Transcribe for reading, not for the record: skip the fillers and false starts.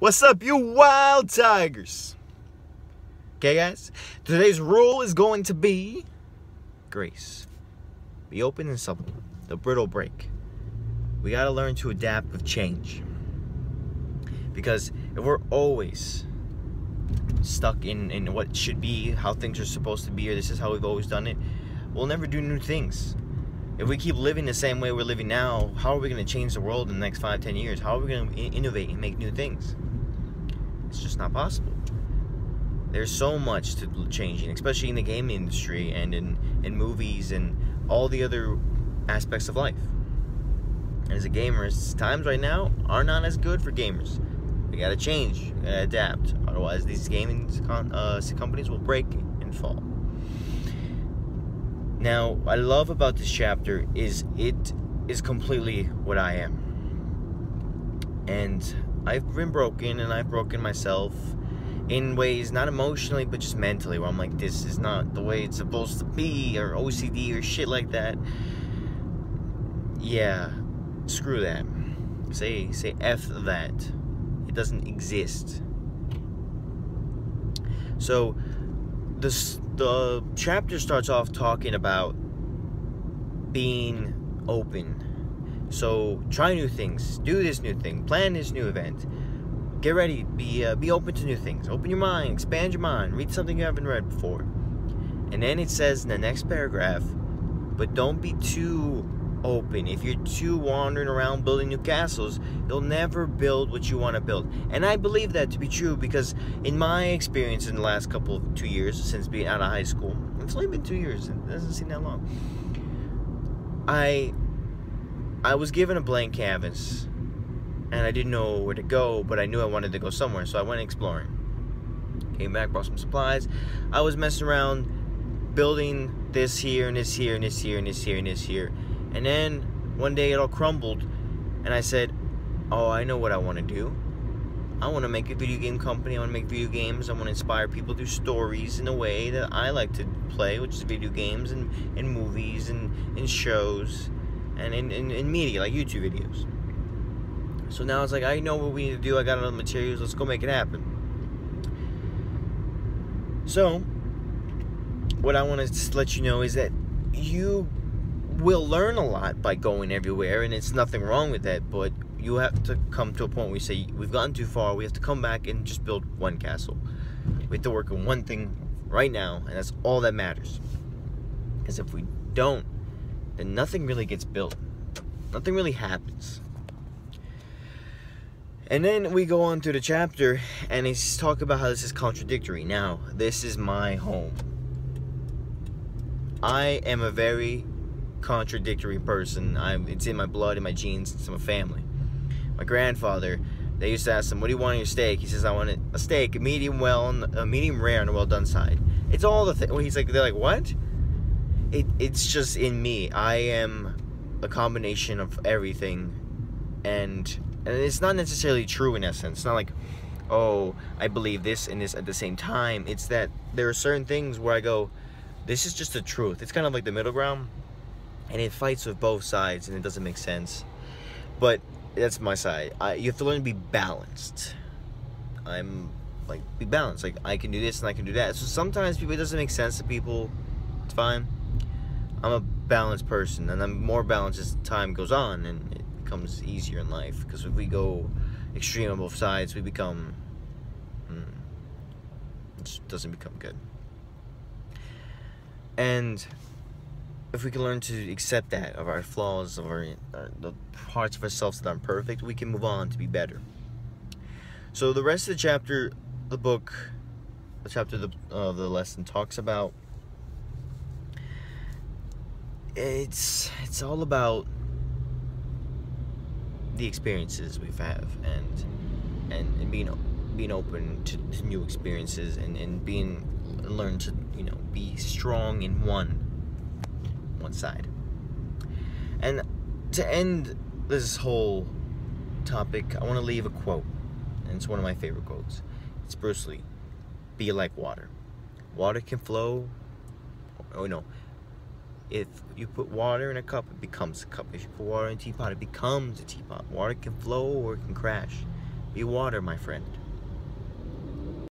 What's up, you wild tigers? Okay, guys? Today's rule is going to be grace. Be open and supple. The brittle break. We gotta learn to adapt with change. Because if we're always stuck in what should be, how things are supposed to be, or this is how we've always done it, we'll never do new things. If we keep living the same way we're living now, how are we going to change the world in the next 5-10 years? How are we going to innovate and make new things? It's just not possible. There's so much to changing, especially in the gaming industry and in movies and all the other aspects of life. And as a gamer, times right now are not as good for gamers. We gotta change, we gotta adapt. Otherwise, these gaming companies will break and fall. Now, what I love about this chapter is it is completely what I am. And I've been broken, and I've broken myself in ways, not emotionally, but just mentally, where I'm like, this is not the way it's supposed to be, or OCD, or shit like that. Yeah, screw that. Say F that. It doesn't exist. So, the chapter starts off talking about being open. So try new things, do this new thing, plan this new event, get ready, be open to new things, open your mind, expand your mind, read something you haven't read before. And then it says in the next paragraph, but don't be too open. If you're too wandering around building new castles, you'll never build what you want to build. And I believe that to be true, because in my experience in the last 2 years since being out of high school, it's only been 2 years, it doesn't seem that long, I was given a blank canvas and I didn't know where to go, but I knew I wanted to go somewhere, so I went exploring. Came back, brought some supplies. I was messing around building this here and this here and this here and this here and this here. And then one day it all crumbled, and I said, oh, I know what I want to do. I want to make a video game company. I want to make video games. I want to inspire people through stories in a way that I like to play, which is video games and movies and shows and in media, like YouTube videos. So now it's like, I know what we need to do. I got all the materials. Let's go make it happen. So, what I want to let you know is that you will learn a lot by going everywhere, and it's nothing wrong with that, but you have to come to a point where you say, we've gotten too far, we have to come back and just build one castle. We have to work on one thing right now, and that's all that matters. Because if we don't, then nothing really gets built. Nothing really happens. And then we go on to the chapter, and he's talking about how this is contradictory. Now, this is my home. I am a very contradictory person. It's in my blood, in my genes, it's in my family. My grandfather, they used to ask him, what do you want on your steak? He says, I want a steak, medium rare on the well done side. It's all the thing. He's like, they're like, what? It's just in me. I am a combination of everything, and it's not necessarily true in essence. It's not like, oh, I believe this and this at the same time. It's that there are certain things where I go, this is just the truth. It's kind of like the middle ground, and it fights with both sides, and it doesn't make sense. But that's my side. You have to learn to be balanced. I'm like, be balanced. Like, I can do this and I can do that. So sometimes it doesn't make sense to people. It's fine. I'm a balanced person, and I'm more balanced as time goes on, and it becomes easier in life. Because if we go extreme on both sides, we become, it just doesn't become good. And if we can learn to accept that, of our flaws, of the parts of ourselves that aren't perfect, we can move on to be better. So the rest of the chapter, the lesson talks about, it's all about the experiences we've had, and being open to new experiences, and learn to, be strong in one side. And to end this whole topic, I want to leave a quote, and it's one of my favorite quotes. It's Bruce Lee. Be like water. Water can flow. Oh no. If you put water in a cup, it becomes a cup. If you put water in a teapot, it becomes a teapot. Water can flow or it can crash. Be water, my friend.